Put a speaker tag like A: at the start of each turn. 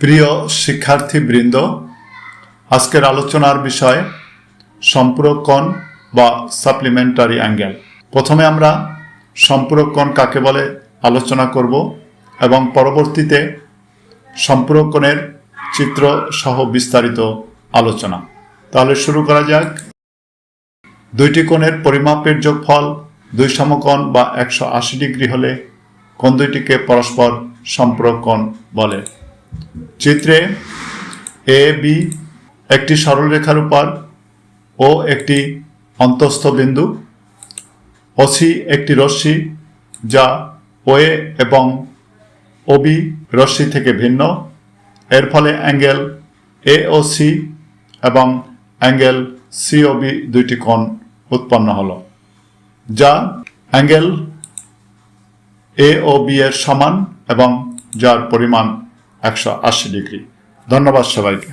A: প্রিয় শিক্ষার্থীবৃন্দ, আজকের আলোচনার বিষয় সম্পূরক কোণ বা সাপ্লিমেন্টারি অ্যাঙ্গেল। প্রথমে আমরা সম্পূরক কোণ কাকে বলে আলোচনা করব এবং পরবর্তীতে সম্পূরক কোণের চিত্র সহ বিস্তারিত আলোচনা। তাহলে শুরু করা যাক। দুইটি কোণের পরিমাপের যোগফল দুই সমকোণ বা 180 ডিগ্রি হলে কোণ দুইটিকে পরস্পর সম্পূরক কোণ বলে। চিত্রে এ বি একটি সরলরেখার উপর ও একটি অন্তঃস্থ বিন্দু, ওসি একটি রশ্মি যা ওএ এবং ওবি রশ্মি থেকে ভিন্ন। এর ফলে অ্যাঙ্গেল এওসি এবং অ্যাঙ্গেল সিওবি দুইটি কোণ উৎপন্ন হলো, যা অ্যাঙ্গেল এওবি এর সমান এবং যার পরিমাণ 180 ডিগ্রি। ধন্যবাদ সবাইকে।